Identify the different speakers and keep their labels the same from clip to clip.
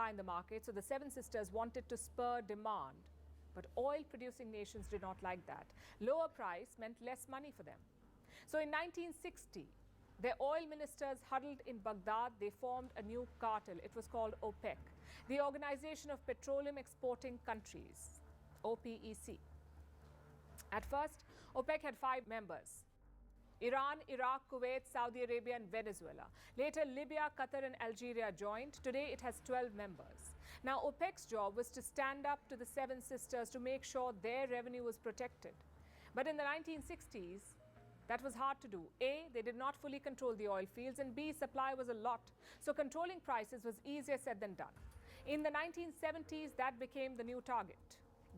Speaker 1: supply in the market, so the Seven Sisters wanted to spur demand. But oil-producing nations did not like that. Lower price meant less money for them. So in 1960, their oil ministers huddled in Baghdad. They formed a new cartel. It was called OPEC, the Organization of Petroleum Exporting Countries, OPEC. At first, OPEC had 5 members: Iran, Iraq, Kuwait, Saudi Arabia and Venezuela. Later, Libya, Qatar and Algeria joined. Today, it has 12 members. Now, OPEC's job was to stand up to the Seven Sisters to make sure their revenue was protected. But in the 1960s, that was hard to do. A, they did not fully control the oil fields, and B, supply was a lot. So controlling prices was easier said than done. In the 1970s, that became the new target: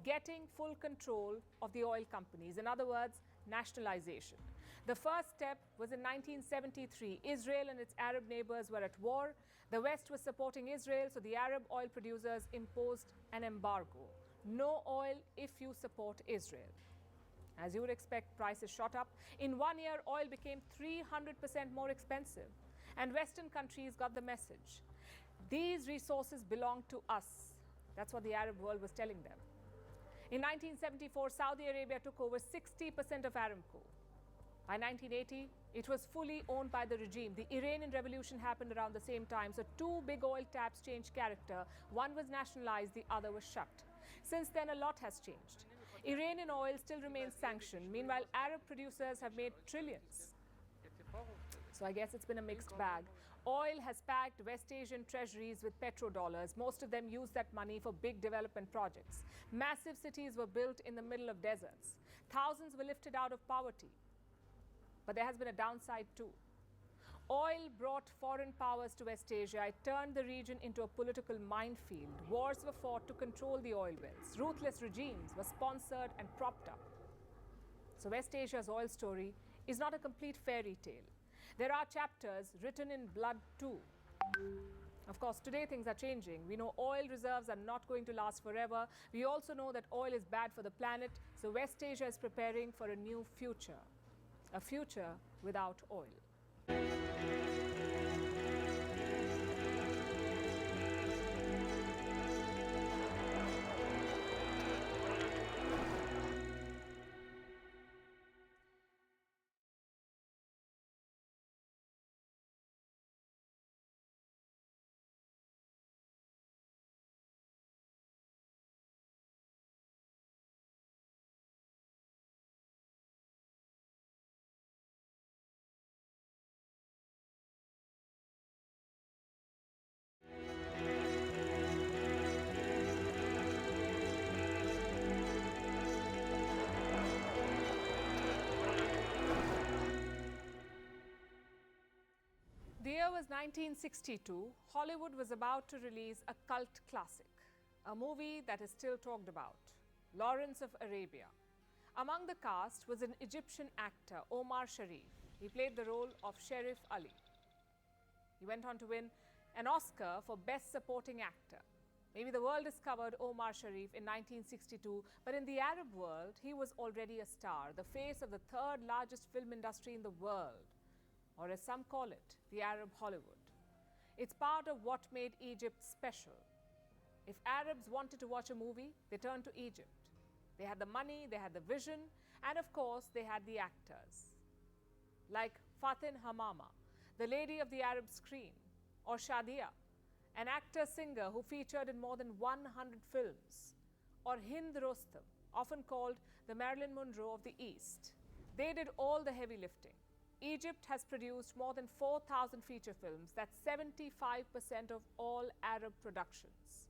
Speaker 1: getting full control of the oil companies. In other words, nationalization. The first step was in 1973. Israel and its Arab neighbors were at war. The West was supporting Israel, so the Arab oil producers imposed an embargo. No oil if you support Israel. As you would expect, prices shot up. In 1 year, oil became 300% more expensive. And Western countries got the message: these resources belong to us. That's what the Arab world was telling them. In 1974, Saudi Arabia took over 60% of Aramco. By 1980, it was fully owned by the regime. The Iranian Revolution happened around the same time, so 2 big oil taps changed character. One was nationalized, the other was shut. Since then, a lot has changed. Iranian oil still remains sanctioned. Meanwhile, Arab producers have made trillions. So I guess it's been a mixed bag. Oil has packed West Asian treasuries with petrodollars. Most of them use that money for big development projects. Massive cities were built in the middle of deserts. Thousands were lifted out of poverty. But there has been a downside too. Oil brought foreign powers to West Asia. It turned the region into a political minefield. Wars were fought to control the oil wells. Ruthless regimes were sponsored and propped up. So West Asia's oil story is not a complete fairy tale. There are chapters written in blood too. Of course, today things are changing. We know oil reserves are not going to last forever. We also know that oil is bad for the planet. So West Asia is preparing for a new future. A future without oil. The year was 1962. Hollywood was about to release a cult classic, a movie that is still talked about, Lawrence of Arabia. Among the cast was an Egyptian actor, Omar Sharif. He played the role of Sheriff Ali. He went on to win an Oscar for Best Supporting Actor. Maybe the world discovered Omar Sharif in 1962, but in the Arab world, he was already a star, the face of the 3rd largest film industry in the world, or as some call it, the Arab Hollywood. It's part of what made Egypt special. If Arabs wanted to watch a movie, they turned to Egypt. They had the money, they had the vision, and of course, they had the actors. Like Fatin Hamama, the lady of the Arab screen, or Shadia, an actor-singer who featured in more than 100 films, or Hind Rostam, often called the Marilyn Monroe of the East. They did all the heavy lifting. Egypt has produced more than 4,000 feature films. That's 75% of all Arab productions.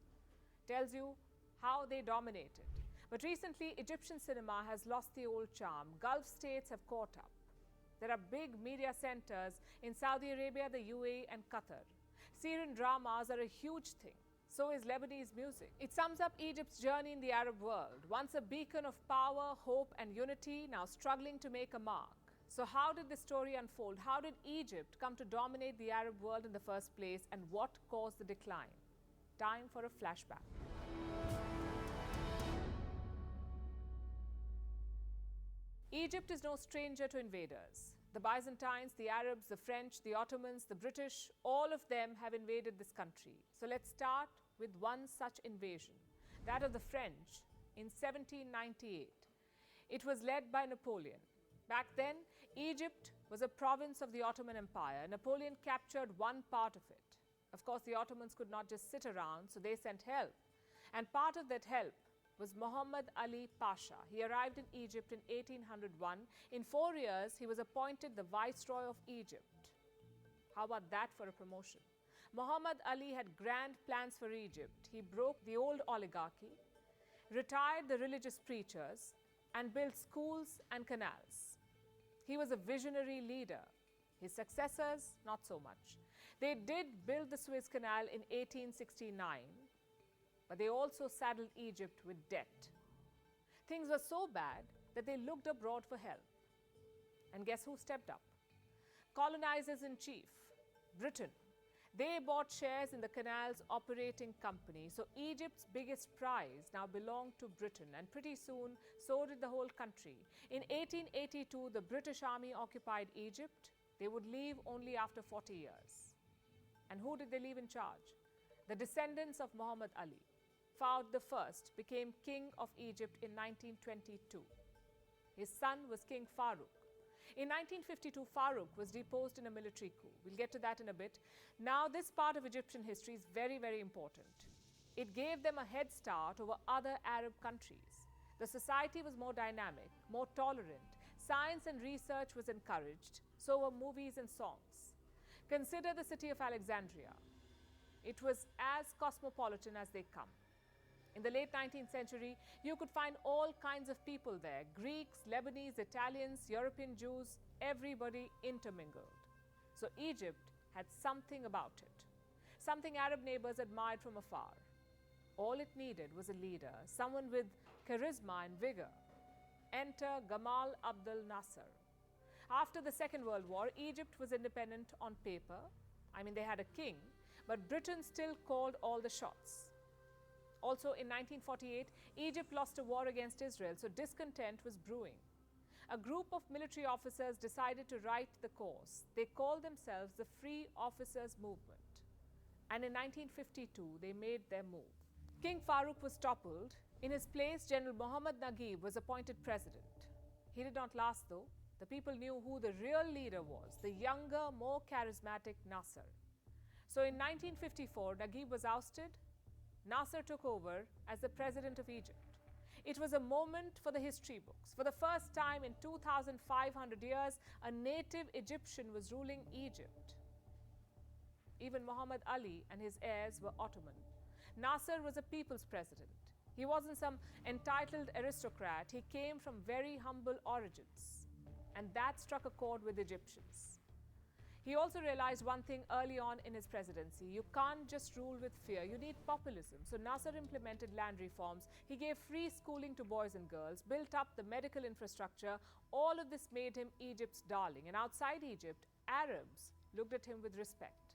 Speaker 1: Tells you how they dominated. But recently, Egyptian cinema has lost the old charm. Gulf states have caught up. There are big media centers in Saudi Arabia, the UAE, and Qatar. Syrian dramas are a huge thing. So is Lebanese music. It sums up Egypt's journey in the Arab world. Once a beacon of power, hope, and unity, now struggling to make a mark. So how did this story unfold? How did Egypt come to dominate the Arab world in the first place? And what caused the decline? Time for a flashback. Egypt is no stranger to invaders. The Byzantines, the Arabs, the French, the Ottomans, the British, all of them have invaded this country. So let's start with one such invasion, that of the French in 1798. It was led by Napoleon. Back then, Egypt was a province of the Ottoman Empire. Napoleon captured one part of it. Of course, the Ottomans could not just sit around, so they sent help. And part of that help was Muhammad Ali Pasha. He arrived in Egypt in 1801. In 4 years, he was appointed the Viceroy of Egypt. How about that for a promotion? Muhammad Ali had grand plans for Egypt. He broke the old oligarchy, retired the religious preachers, and built schools and canals. He was a visionary leader. His successors, not so much. They did build the Suez Canal in 1869, but they also saddled Egypt with debt. Things were so bad that they looked abroad for help. And guess who stepped up? Colonizers-in-chief, Britain. They bought shares in the canal's operating company, so Egypt's biggest prize now belonged to Britain, and pretty soon so did the whole country. In 1882, the British Army occupied Egypt. They would leave only after 40 years. And who did they leave in charge? The descendants of Muhammad Ali. Fahd I became king of Egypt in 1922. His son was King Farouk. In 1952, Farouk was deposed in a military coup. We'll get to that in a bit. Now, this part of Egyptian history is very, very important. It gave them a head start over other Arab countries. The society was more dynamic, more tolerant. Science and research was encouraged. So were movies and songs. Consider the city of Alexandria. It was as cosmopolitan as they come. In the late 19th century, you could find all kinds of people there. Greeks, Lebanese, Italians, European Jews, everybody intermingled. So Egypt had something about it, something Arab neighbors admired from afar. All it needed was a leader, someone with charisma and vigor. Enter Gamal Abdel Nasser. After the Second World War, Egypt was independent on paper. I mean, they had a king, but Britain still called all the shots. Also, in 1948, Egypt lost a war against Israel, so discontent was brewing. A group of military officers decided to right the course. They called themselves the Free Officers Movement. And in 1952, they made their move. King Farouk was toppled. In his place, General Muhammad Naguib was appointed president. He did not last, though. The people knew who the real leader was, the younger, more charismatic Nasser. So in 1954, Naguib was ousted. Nasser took over as the president of Egypt. It was a moment for the history books. For the first time in 2,500 years, a native Egyptian was ruling Egypt. Even Muhammad Ali and his heirs were Ottoman. Nasser was a people's president. He wasn't some entitled aristocrat. He came from very humble origins. And that struck a chord with Egyptians. He also realized one thing early on in his presidency. You can't just rule with fear. You need populism. So Nasser implemented land reforms. He gave free schooling to boys and girls, built up the medical infrastructure. All of this made him Egypt's darling. And outside Egypt, Arabs looked at him with respect.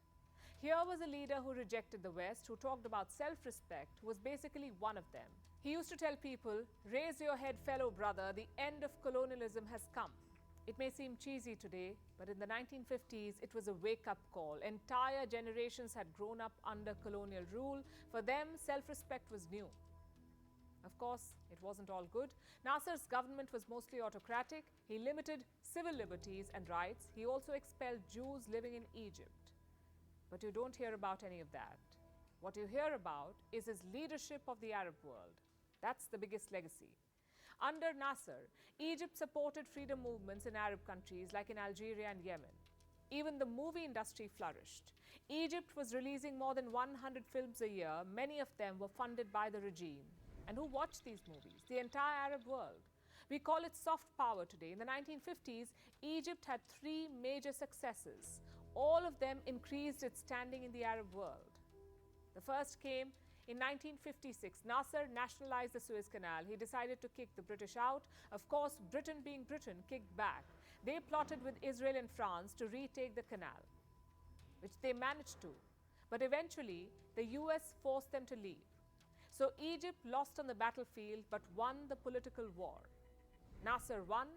Speaker 1: Here was a leader who rejected the West, who talked about self-respect, who was basically one of them. He used to tell people, raise your head, fellow brother, the end of colonialism has come. It may seem cheesy today, but in the 1950s, it was a wake-up call. Entire generations had grown up under colonial rule. For them, self-respect was new. Of course, it wasn't all good. Nasser's government was mostly autocratic. He limited civil liberties and rights. He also expelled Jews living in Egypt. But you don't hear about any of that. What you hear about is his leadership of the Arab world. That's the biggest legacy. Under Nasser, Egypt supported freedom movements in Arab countries like in Algeria and Yemen. Even the movie industry flourished. Egypt was releasing more than 100 films a year. Many of them were funded by the regime. And who watched these movies? The entire Arab world. We call it soft power today. In the 1950s, Egypt had 3 major successes. All of them increased its standing in the Arab world. The first came in 1956. Nasser nationalized the Suez Canal. He decided to kick the British out. Of course, Britain being Britain, kicked back. They plotted with Israel and France to retake the canal, which they managed to. But eventually, the US forced them to leave. So Egypt lost on the battlefield, but won the political war. Nasser won,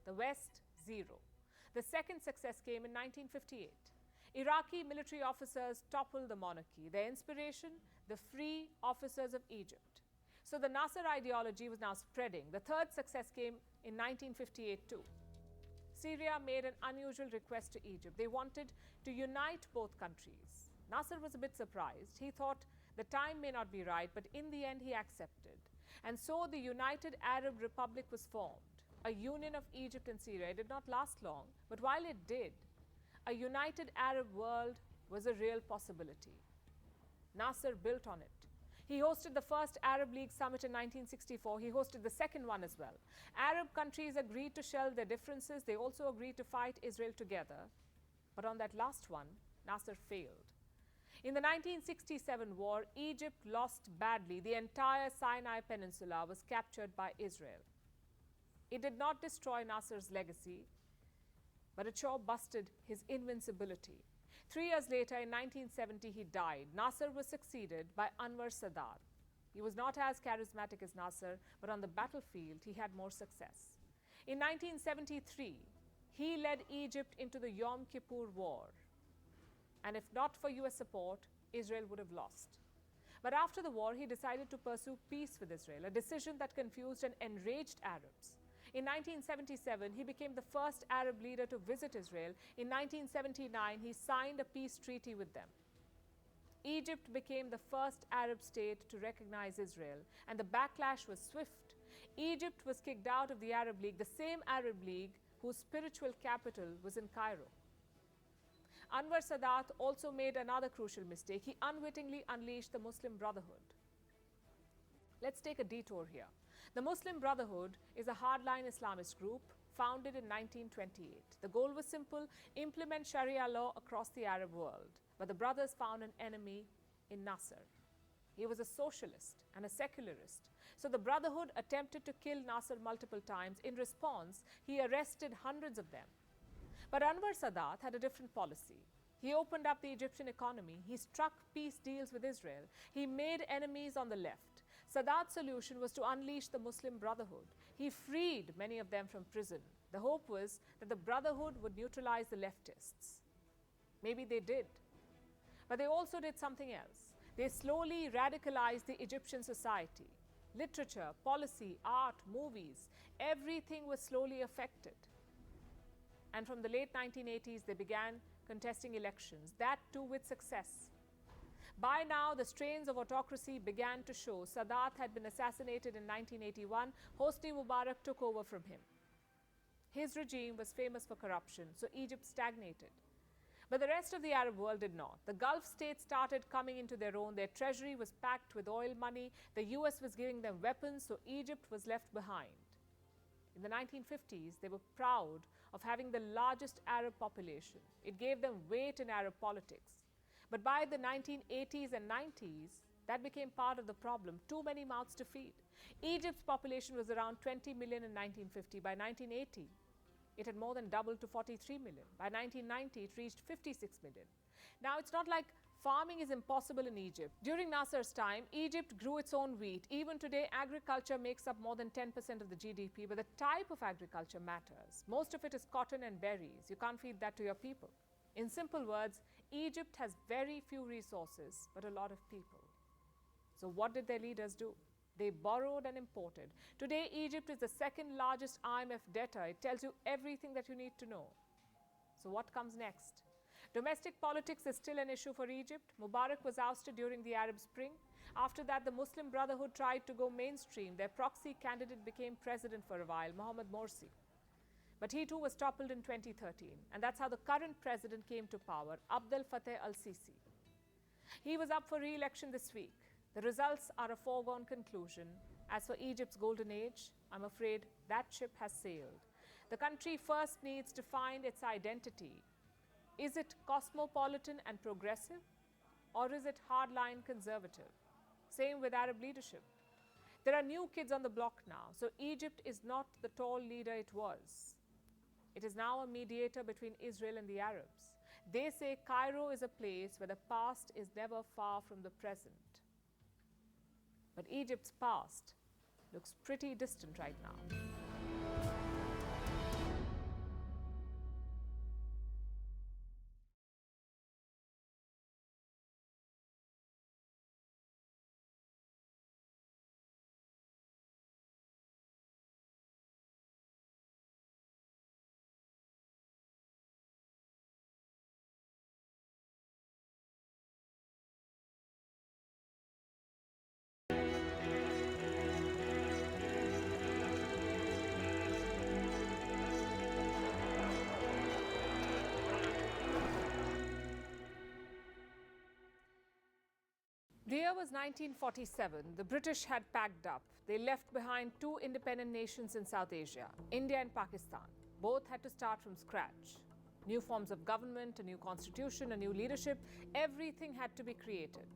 Speaker 1: the West 0. The second success came in 1958. Iraqi military officers toppled the monarchy. Their inspiration, the free officers of Egypt. So the Nasser ideology was now spreading. The third success came in 1958 too. Syria made an unusual request to Egypt. They wanted to unite both countries. Nasser was a bit surprised. He thought the time may not be right, but in the end he accepted. And so the United Arab Republic was formed, a union of Egypt and Syria. It did not last long, but while it did, a united Arab world was a real possibility. Nasser built on it. He hosted the first Arab League summit in 1964. He hosted the second one as well. Arab countries agreed to shelve their differences. They also agreed to fight Israel together. But on that last one, Nasser failed. In the 1967 war, Egypt lost badly. The entire Sinai Peninsula was captured by Israel. It did not destroy Nasser's legacy, but it sure busted his invincibility. 3 years later, in 1970, he died. Nasser was succeeded by Anwar Sadat. He was not as charismatic as Nasser, but on the battlefield, he had more success. In 1973, he led Egypt into the Yom Kippur War. And if not for US support, Israel would have lost. But after the war, he decided to pursue peace with Israel, a decision that confused and enraged Arabs. In 1977, he became the first Arab leader to visit Israel. In 1979, he signed a peace treaty with them. Egypt became the first Arab state to recognize Israel, and the backlash was swift. Egypt was kicked out of the Arab League, the same Arab League whose spiritual capital was in Cairo. Anwar Sadat also made another crucial mistake. He unwittingly unleashed the Muslim Brotherhood. Let's take a detour here. The Muslim Brotherhood is a hardline Islamist group founded in 1928. The goal was simple: implement Sharia law across the Arab world. But the brothers found an enemy in Nasser. He was a socialist and a secularist. So the Brotherhood attempted to kill Nasser multiple times. In response, he arrested hundreds of them. But Anwar Sadat had a different policy. He opened up the Egyptian economy. He struck peace deals with Israel. He made enemies on the left. Sadat's solution was to unleash the Muslim Brotherhood. He freed many of them from prison. The hope was that the Brotherhood would neutralize the leftists. Maybe they did. But they also did something else. They slowly radicalized the Egyptian society. Literature, policy, art, movies, everything was slowly affected. And from the late 1980s, they began contesting elections, that too with success. By now, the strains of autocracy began to show. Sadat had been assassinated in 1981. Hosni Mubarak took over from him. His regime was famous for corruption, so Egypt stagnated. But the rest of the Arab world did not. The Gulf states started coming into their own. Their treasury was packed with oil money. The US was giving them weapons, so Egypt was left behind. In the 1950s, they were proud of having the largest Arab population. It gave them weight in Arab politics. But by the 1980s and 90s, that became part of the problem. Too many mouths to feed. Egypt's population was around 20 million in 1950. By 1980, it had more than doubled to 43 million. By 1990, it reached 56 million. Now, it's not like farming is impossible in Egypt. During Nasser's time, Egypt grew its own wheat. Even today, agriculture makes up more than 10% of the GDP, but the type of agriculture matters. Most of it is cotton and berries. You can't feed that to your people. In simple words, Egypt has very few resources, but a lot of people. So what did their leaders do? They borrowed and imported. Today, Egypt is the second largest IMF debtor. It tells you everything that you need to know. So what comes next? Domestic politics is still an issue for Egypt. Mubarak was ousted during the Arab Spring. After that, the Muslim Brotherhood tried to go mainstream. Their proxy candidate became president for a while, Mohamed Morsi. But he too was toppled in 2013. And that's how the current president came to power, Abdel Fattah al-Sisi. He was up for re-election this week. The results are a foregone conclusion. As for Egypt's golden age, I'm afraid that ship has sailed. The country first needs to find its identity. Is it cosmopolitan and progressive, or is it hardline conservative? Same with Arab leadership. There are new kids on the block now, so Egypt is not the tall leader it was. It is now a mediator between Israel and the Arabs. They say Cairo is a place where the past is never far from the present. But Egypt's past looks pretty distant right now. The year was 1947. The British had packed up. They left behind two independent nations in South Asia, India and Pakistan. Both had to start from scratch. New forms of government, a new constitution, a new leadership, everything had to be created.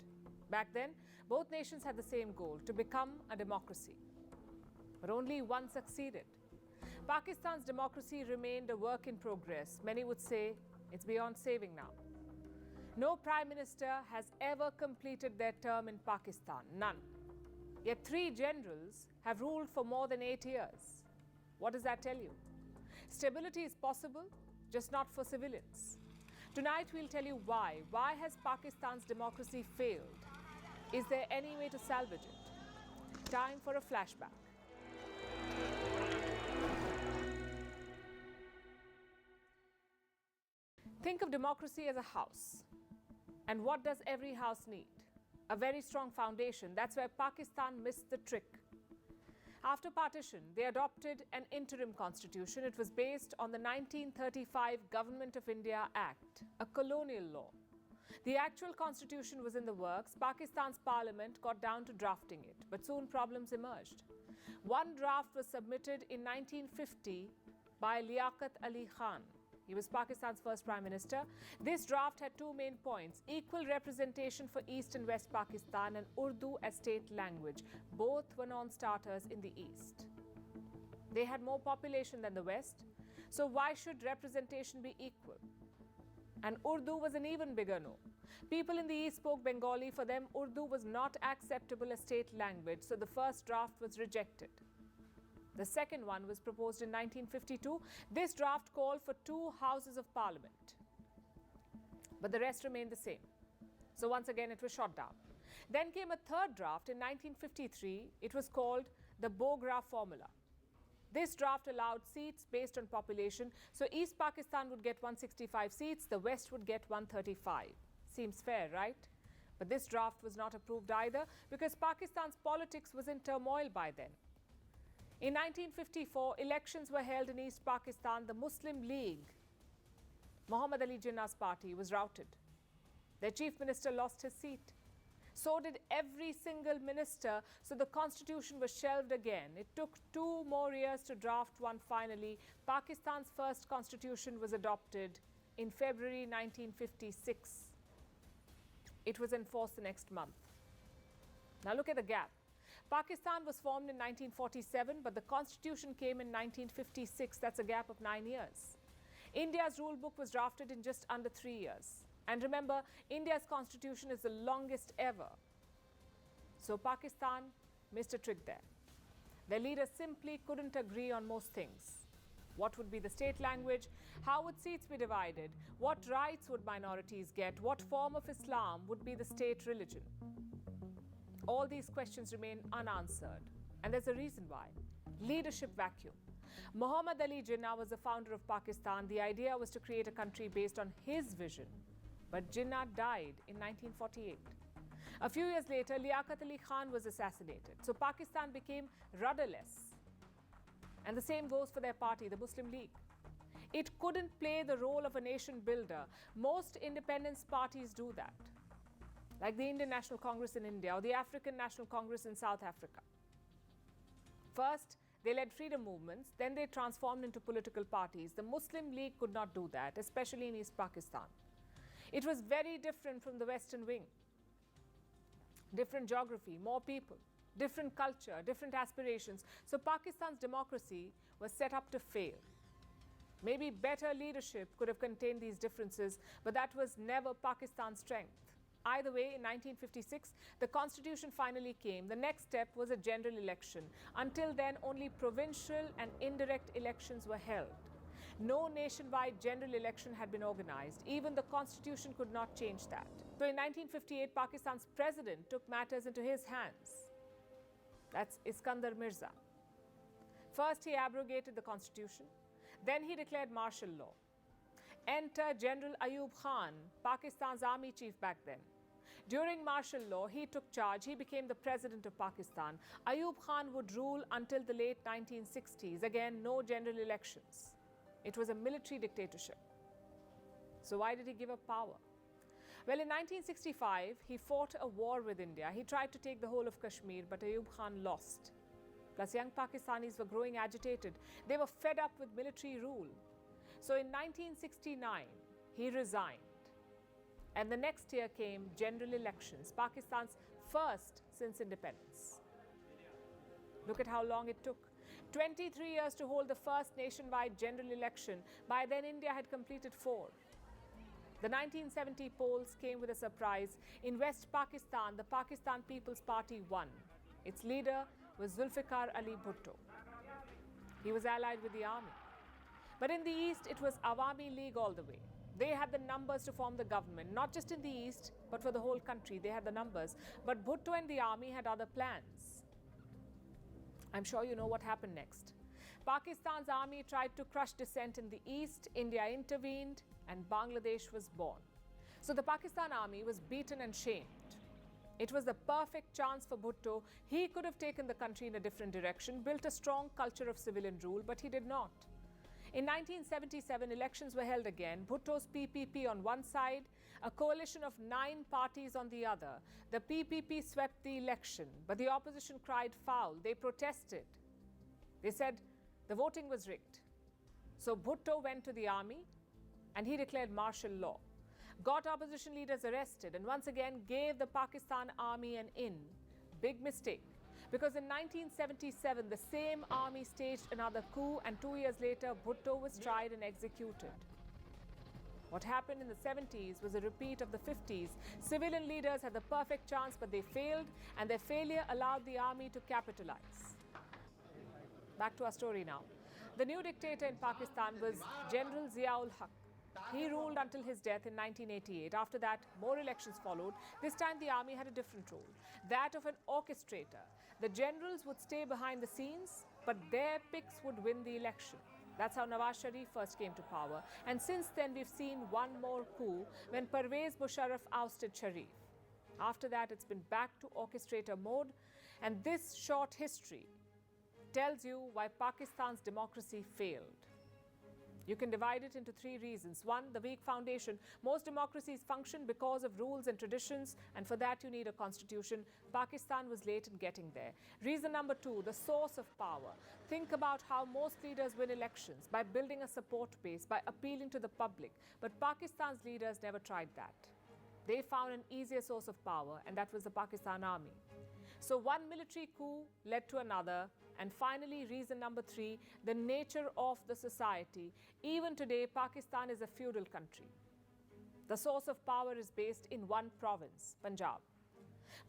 Speaker 1: Back then, both nations had the same goal, to become a democracy. But only one succeeded. Pakistan's democracy remained a work in progress. Many would say it's beyond saving now. No prime minister has ever completed their term in Pakistan, none. Yet 3 generals have ruled for more than 8 years. What does that tell you? Stability is possible, just not for civilians. Tonight we'll tell you why. Why has Pakistan's democracy failed? Is there any way to salvage it? Time for a flashback. Think of democracy as a house. And what does every house need? A very strong foundation. That's where Pakistan missed the trick. After partition, they adopted an interim constitution. It was based on the 1935 Government of India Act, a colonial law. The actual constitution was in the works. Pakistan's parliament got down to drafting it, but soon problems emerged. One draft was submitted in 1950 by Liaquat Ali Khan. He was Pakistan's first prime minister. This draft had 2 main points: equal representation for East and West Pakistan and Urdu as state language. Both were non-starters in the East. They had more population than the West, so why should representation be equal? And Urdu was an even bigger no. People in the East spoke Bengali. For them, Urdu was not acceptable as state language, so the first draft was rejected. The second one was proposed in 1952. This draft called for 2 houses of parliament. But the rest remained the same. So once again, it was shot down. Then came a third draft in 1953. It was called the Bogra formula. This draft allowed seats based on population. So East Pakistan would get 165 seats, the West would get 135. Seems fair, right? But this draft was not approved either because Pakistan's politics was in turmoil by then. In 1954, elections were held in East Pakistan. The Muslim League, Muhammad Ali Jinnah's party, was routed. Their chief minister lost his seat. So did every single minister, so the constitution was shelved again. It took 2 more years to draft one finally. Pakistan's first constitution was adopted in February 1956. It was enforced the next month. Now look at the gap. Pakistan was formed in 1947, but the constitution came in 1956. That's a gap of 9 years. India's rule book was drafted in just under 3 years. And remember, India's constitution is the longest ever. So Pakistan missed a trick there. Their leaders simply couldn't agree on most things. What would be the state language? How would seats be divided? What rights would minorities get? What form of Islam would be the state religion? All these questions remain unanswered. And there's a reason why. Leadership vacuum. Muhammad Ali Jinnah was the founder of Pakistan. The idea was to create a country based on his vision. But Jinnah died in 1948. A few years later, Liaquat Ali Khan was assassinated. So Pakistan became rudderless. And the same goes for their party, the Muslim League. It couldn't play the role of a nation builder. Most independence parties do that, like the Indian National Congress in India or the African National Congress in South Africa. First, they led freedom movements, then they transformed into political parties. The Muslim League could not do that, especially in East Pakistan. It was very different from the Western wing. Different geography, more people, different culture, different aspirations. So Pakistan's democracy was set up to fail. Maybe better leadership could have contained these differences, but that was never Pakistan's strength. Either way, in 1956, the constitution finally came. The next step was a general election. Until then, only provincial and indirect elections were held. No nationwide general election had been organized. Even the constitution could not change that. So in 1958, Pakistan's president took matters into his hands. That's Iskandar Mirza. First, he abrogated the constitution. Then he declared martial law. Enter General Ayub Khan, Pakistan's army chief back then. During martial law, he took charge. He became the president of Pakistan. Ayub Khan would rule until the late 1960s. Again, no general elections. It was a military dictatorship. So why did he give up power? Well, in 1965, he fought a war with India. He tried to take the whole of Kashmir, but Ayub Khan lost. Plus, young Pakistanis were growing agitated. They were fed up with military rule. So in 1969, he resigned. And the next year came general elections, Pakistan's first since independence. Look at how long it took. 23 years to hold the first nationwide general election. By then, India had completed 4. The 1970 polls came with a surprise. In West Pakistan, the Pakistan People's Party won. Its leader was Zulfikar Ali Bhutto. He was allied with the army. But in the east, it was Awami League all the way. They had the numbers to form the government, not just in the east, but for the whole country. They had the numbers. But Bhutto and the army had other plans. I'm sure you know what happened next. Pakistan's army tried to crush dissent in the east. India intervened, and Bangladesh was born. So the Pakistan army was beaten and shamed. It was the perfect chance for Bhutto. He could have taken the country in a different direction, built a strong culture of civilian rule, but he did not. In 1977, elections were held again. Bhutto's PPP on one side, a coalition of 9 parties on the other. The PPP swept the election, but the opposition cried foul. They protested. They said the voting was rigged. So Bhutto went to the army and he declared martial law, got opposition leaders arrested, and once again gave the Pakistan army an in. Big mistake. Because in 1977, the same army staged another coup, and 2 years later, Bhutto was tried and executed. What happened in the 70s was a repeat of the 50s. Civilian leaders had the perfect chance, but they failed, and their failure allowed the army to capitalize. Back to our story now. The new dictator in Pakistan was General Zia-ul Haq. He ruled until his death in 1988. After that, more elections followed. This time, the army had a different role, that of an orchestrator. The generals would stay behind the scenes, but their picks would win the election. That's how Nawaz Sharif first came to power. And since then, we've seen one more coup when Pervez Musharraf ousted Sharif. After that, it's been back to orchestrator mode. And this short history tells you why Pakistan's democracy failed. You can divide it into 3 reasons. 1, the weak foundation. Most democracies function because of rules and traditions, and for that you need a constitution. Pakistan was late in getting there. Reason number 2, the source of power. Think about how most leaders win elections, by building a support base, by appealing to the public. But Pakistan's leaders never tried that. They found an easier source of power, and that was the Pakistan army. So one military coup led to another. And finally, reason number 3, the nature of the society. Even today, Pakistan is a feudal country. The source of power is based in one province, Punjab.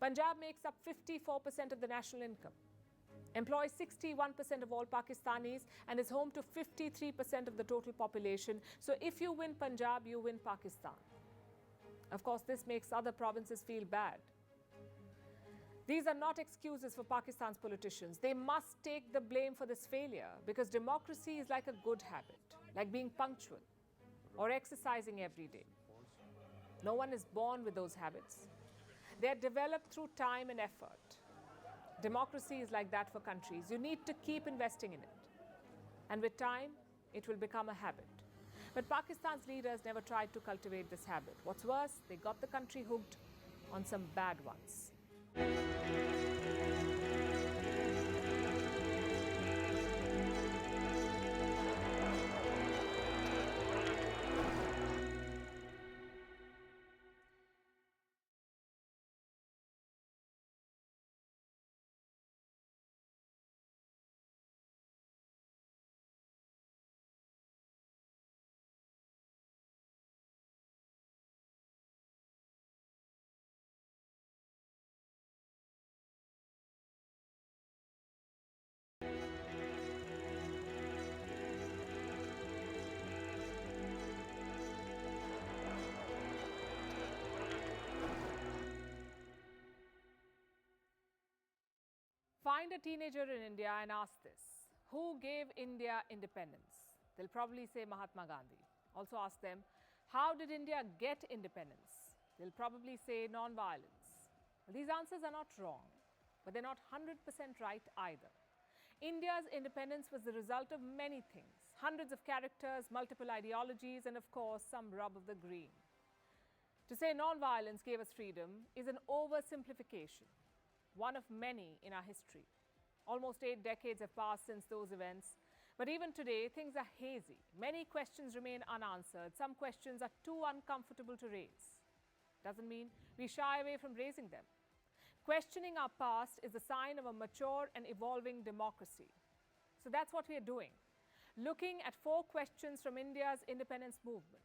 Speaker 1: Punjab makes up 54% of the national income, employs 61% of all Pakistanis, and is home to 53% of the total population. So if you win Punjab, you win Pakistan. Of course, this makes other provinces feel bad. These are not excuses for Pakistan's politicians. They must take the blame for this failure, because democracy is like a good habit, like being punctual or exercising every day. No one is born with those habits. They are developed through time and effort. Democracy is like that for countries. You need to keep investing in it. And with time, it will become a habit. But Pakistan's leaders never tried to cultivate this habit. What's worse, they got the country hooked on some bad ones. Find a teenager in India and ask this: who gave India independence? They'll probably say Mahatma Gandhi. Also ask them, how did India get independence? They'll probably say non-violence. Well, these answers are not wrong, but they're not 100% right either. India's independence was the result of many things: hundreds of characters, multiple ideologies, and of course, some rub of the green. To say non-violence gave us freedom is an oversimplification, one of many in our history. Almost 8 decades have passed since those events, but even today things are hazy. Many questions remain unanswered. Some questions are too uncomfortable to raise. Doesn't mean we shy away from raising them. Questioning our past is a sign of a mature and evolving democracy. So that's what we are doing, looking at 4 questions from India's independence movement.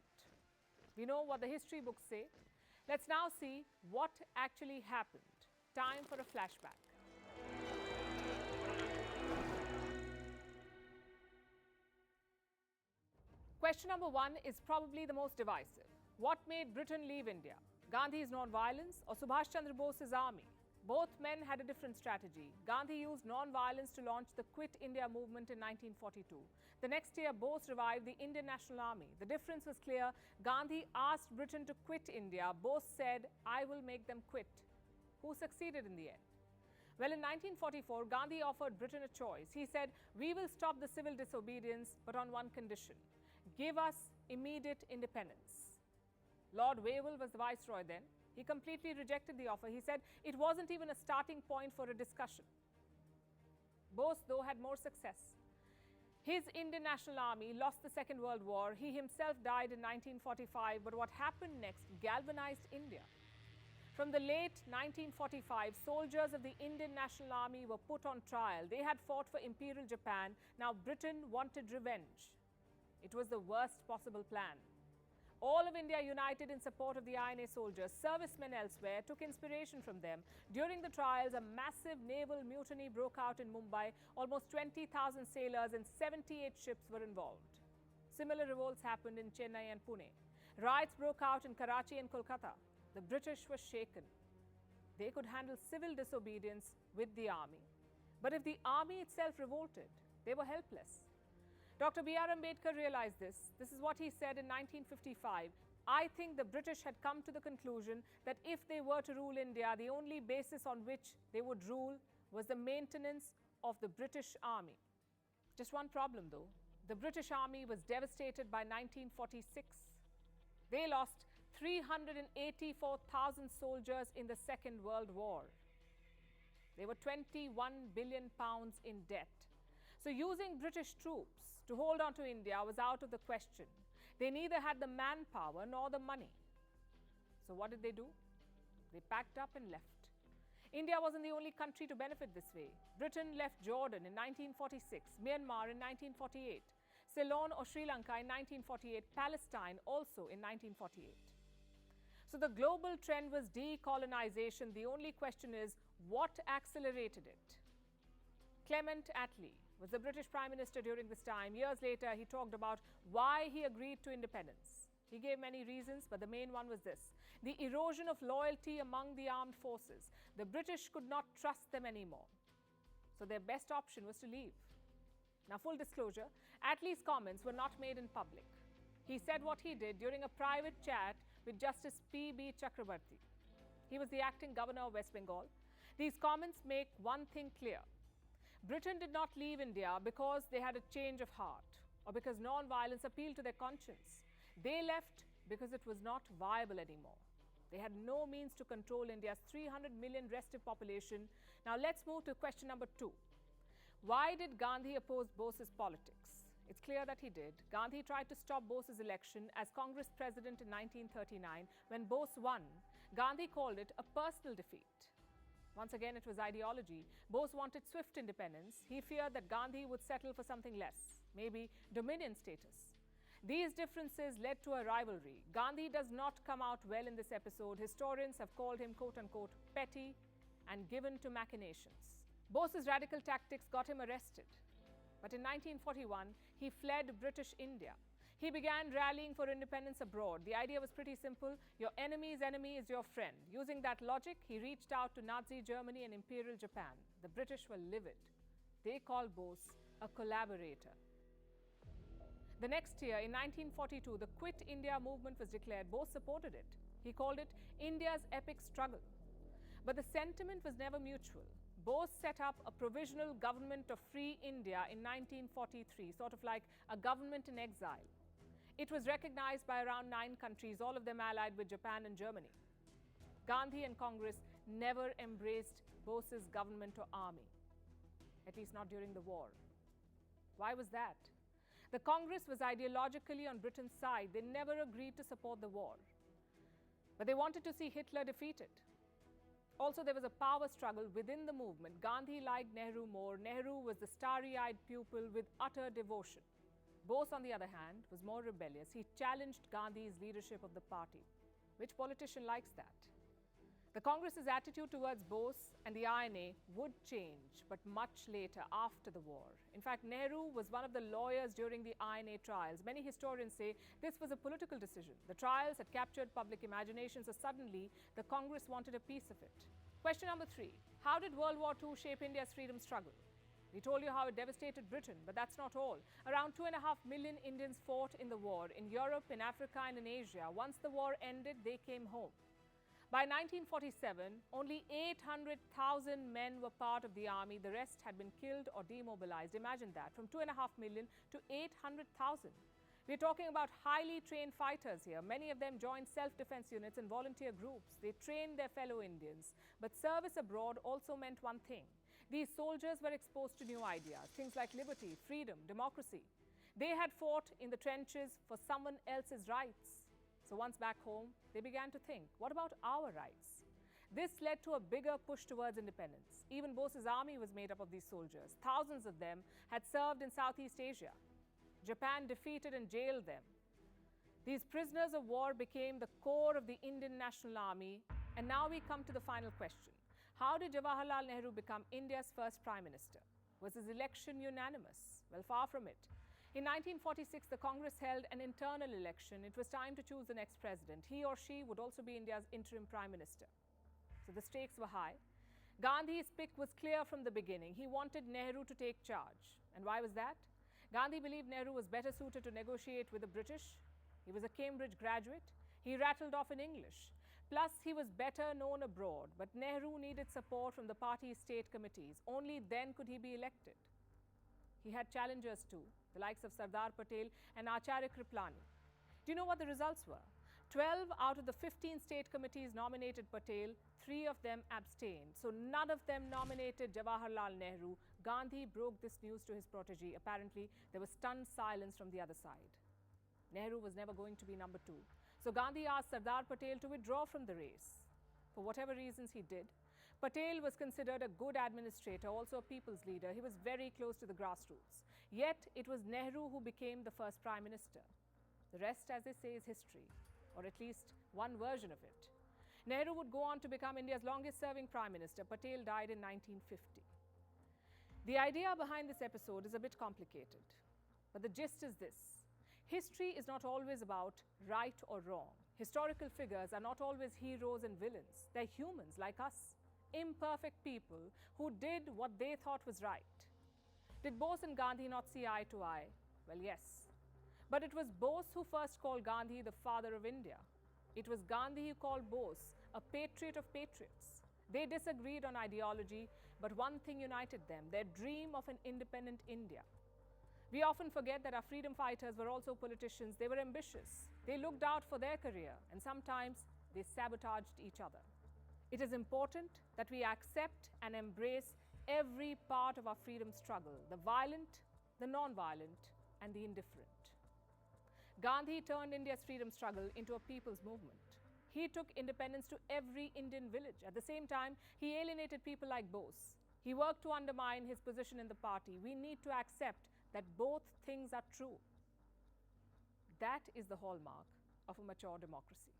Speaker 1: We know what the history books say. Let's now see what actually happened. Time for a flashback. Question number 1 is probably the most divisive. What made Britain leave India? Gandhi's non-violence or Subhash Chandra Bose's army? Both men had a different strategy. Gandhi used non-violence to launch the Quit India movement in 1942. The next year, Bose revived the Indian National Army. The difference was clear. Gandhi asked Britain to quit India. Bose said, "I will make them quit." Who succeeded in the end? Well, in 1944, Gandhi offered Britain a choice. He said, "We will stop the civil disobedience, but on one condition. Give us immediate independence." Lord Wavell was the viceroy then. He completely rejected the offer. He said it wasn't even a starting point for a discussion. Bose, though, had more success. His Indian National Army lost the Second World War. He himself died in 1945, but what happened next galvanized India. From the late 1945, soldiers of the Indian National Army were put on trial. They had fought for Imperial Japan. Now Britain wanted revenge. It was the worst possible plan. All of India united in support of the INA soldiers. Servicemen elsewhere took inspiration from them. During the trials, a massive naval mutiny broke out in Mumbai. Almost 20,000 sailors and 78 ships were involved. Similar revolts happened in Chennai and Pune. Riots broke out in Karachi and Kolkata. The British were shaken. They could handle civil disobedience with the army. But if the army itself revolted, they were helpless. Dr. B.R. Ambedkar realized this. This is what he said in 1955. "I think the British had come to the conclusion that if they were to rule India, the only basis on which they would rule was the maintenance of the British army." Just one problem though. The British army was devastated by 1946. They lost 384,000 soldiers in the Second World War. They were £21 billion in debt. So using British troops to hold on to India was out of the question. They neither had the manpower nor the money. So what did they do? They packed up and left. India wasn't the only country to benefit this way. Britain left Jordan in 1946, Myanmar in 1948, Ceylon or Sri Lanka in 1948, Palestine also in 1948. So the global trend was decolonization. The only question is, what accelerated it? Clement Attlee was the British Prime Minister during this time. Years later, he talked about why he agreed to independence. He gave many reasons, but the main one was this: the erosion of loyalty among the armed forces. The British could not trust them anymore. So their best option was to leave. Now, full disclosure, Attlee's comments were not made in public. He said what he did during a private chat with Justice P.B. Chakrabarti. He was the acting governor of West Bengal. These comments make one thing clear. Britain did not leave India because they had a change of heart or because non-violence appealed to their conscience. They left because it was not viable anymore. They had no means to control India's 300 million restive population. Now let's move to question number 2. Why did Gandhi oppose Bose's politics? It's clear that he did. Gandhi tried to stop Bose's election as Congress president in 1939. When Bose won, Gandhi called it a personal defeat. Once again, it was ideology. Bose wanted swift independence. He feared that Gandhi would settle for something less, maybe dominion status. These differences led to a rivalry. Gandhi does not come out well in this episode. Historians have called him, quote-unquote, petty and given to machinations. Bose's radical tactics got him arrested. But in 1941, he fled British India. He began rallying for independence abroad. The idea was pretty simple. Your enemy's enemy is your friend. Using that logic, he reached out to Nazi Germany and Imperial Japan. The British were livid. They called Bose a collaborator. The next year, in 1942, the Quit India movement was declared. Bose supported it. He called it India's epic struggle. But the sentiment was never mutual. Bose set up a provisional government of free India in 1943, sort of like a government in exile. It was recognized by around 9 countries, all of them allied with Japan and Germany. Gandhi and Congress never embraced Bose's government or army, at least not during the war. Why was that? The Congress was ideologically on Britain's side. They never agreed to support the war. But they wanted to see Hitler defeated. Also, there was a power struggle within the movement. Gandhi liked Nehru more. Nehru was the starry-eyed pupil with utter devotion. Bose, on the other hand, was more rebellious. He challenged Gandhi's leadership of the party. Which politician likes that? The Congress's attitude towards Bose and the INA would change, but much later, after the war. In fact, Nehru was one of the lawyers during the INA trials. Many historians say this was a political decision. The trials had captured public imagination, so suddenly the Congress wanted a piece of it. Question number 3. How did World War II shape India's freedom struggle? We told you how it devastated Britain, but that's not all. Around 2.5 million Indians fought in the war, in Europe, in Africa, and in Asia. Once the war ended, they came home. By 1947, only 800,000 men were part of the army. The rest had been killed or demobilized. Imagine that, from 2.5 million to 800,000. We're talking about highly trained fighters here. Many of them joined self-defense units and volunteer groups. They trained their fellow Indians. But service abroad also meant one thing. These soldiers were exposed to new ideas, things like liberty, freedom, democracy. They had fought in the trenches for someone else's rights. So once back home, they began to think, what about our rights? This led to a bigger push towards independence. Even Bose's army was made up of these soldiers. Thousands of them had served in Southeast Asia. Japan defeated and jailed them. These prisoners of war became the core of the Indian National Army. And now we come to the final question. How did Jawaharlal Nehru become India's first Prime Minister? Was his election unanimous? Well, far from it. In 1946, the Congress held an internal election. It was time to choose the next president. He or she would also be India's interim Prime Minister. So the stakes were high. Gandhi's pick was clear from the beginning. He wanted Nehru to take charge. And why was that? Gandhi believed Nehru was better suited to negotiate with the British. He was a Cambridge graduate. He rattled off in English. Plus, he was better known abroad. But Nehru needed support from the party's state committees. Only then could he be elected. He had challengers too, the likes of Sardar Patel and Acharya Kripalani. Do you know what the results were? 12 out of the 15 state committees nominated Patel, 3 of them abstained. So none of them nominated Jawaharlal Nehru. Gandhi broke this news to his protege. Apparently, there was stunned silence from the other side. Nehru was never going to be number 2. So Gandhi asked Sardar Patel to withdraw from the race. For whatever reasons he did, Patel was considered a good administrator, also a people's leader. He was very close to the grassroots. Yet, it was Nehru who became the first Prime Minister. The rest, as they say, is history, or at least one version of it. Nehru would go on to become India's longest-serving Prime Minister. Patel died in 1950. The idea behind this episode is a bit complicated, but the gist is this. History is not always about right or wrong. Historical figures are not always heroes and villains. They're humans like us. Imperfect people who did what they thought was right. Did Bose and Gandhi not see eye to eye? Well, yes. But it was Bose who first called Gandhi the father of India. It was Gandhi who called Bose a patriot of patriots. They disagreed on ideology, but one thing united them, their dream of an independent India. We often forget that our freedom fighters were also politicians. They were ambitious. They looked out for their career, and sometimes they sabotaged each other. It is important that we accept and embrace every part of our freedom struggle, the violent, the non-violent, and the indifferent. Gandhi turned India's freedom struggle into a people's movement. He took independence to every Indian village. At the same time, he alienated people like Bose. He worked to undermine his position in the party. We need to accept that both things are true. That is the hallmark of a mature democracy.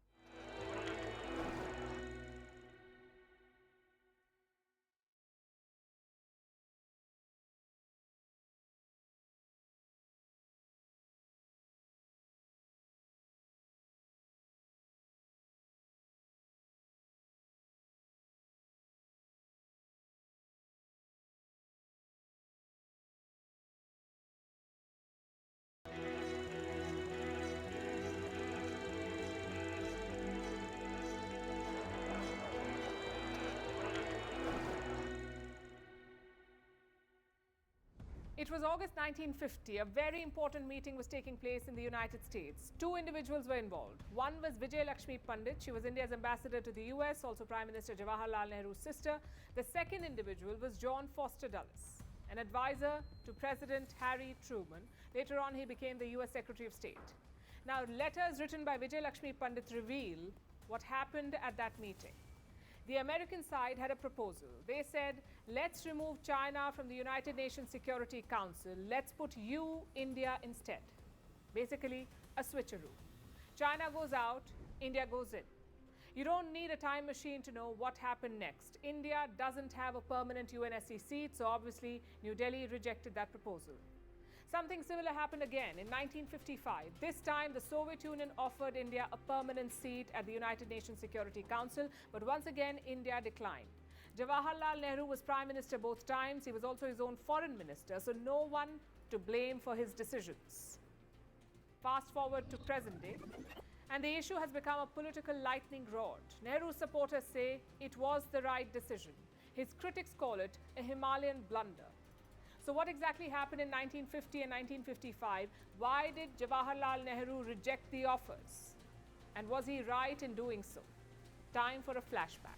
Speaker 1: was August 1950. A very important meeting was taking place in the United States. Two individuals were involved. One was Vijay Lakshmi Pandit. She was India's ambassador to the US, also Prime Minister Jawaharlal Nehru's sister. The second individual was John Foster Dulles, an advisor to President Harry Truman. Later on, he became the US Secretary of State. Now, letters written by Vijay Lakshmi Pandit reveal what happened at that meeting. The American side had a proposal. They said, let's remove China from the United Nations Security Council. Let's put you, India, instead. Basically, a switcheroo. China goes out, India goes in. You don't need a time machine to know what happened next. India doesn't have a permanent UNSC seat, so obviously New Delhi rejected that proposal. Something similar happened again in 1955. This time, the Soviet Union offered India a permanent seat at the United Nations Security Council, but once again, India declined. Jawaharlal Nehru was Prime Minister both times. He was also his own foreign minister, so no one to blame for his decisions. Fast forward to present day, and the issue has become a political lightning rod. Nehru's supporters say it was the right decision. His critics call it a Himalayan blunder. So what exactly happened in 1950 and 1955? Why did Jawaharlal Nehru reject the offers? And was he right in doing so? Time for a flashback.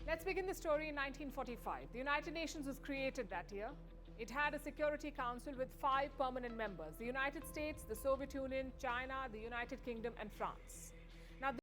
Speaker 1: Let's begin the story in 1945. The United Nations was created that year. It had a Security Council with 5 permanent members: the United States, the Soviet Union, China, the United Kingdom, and France.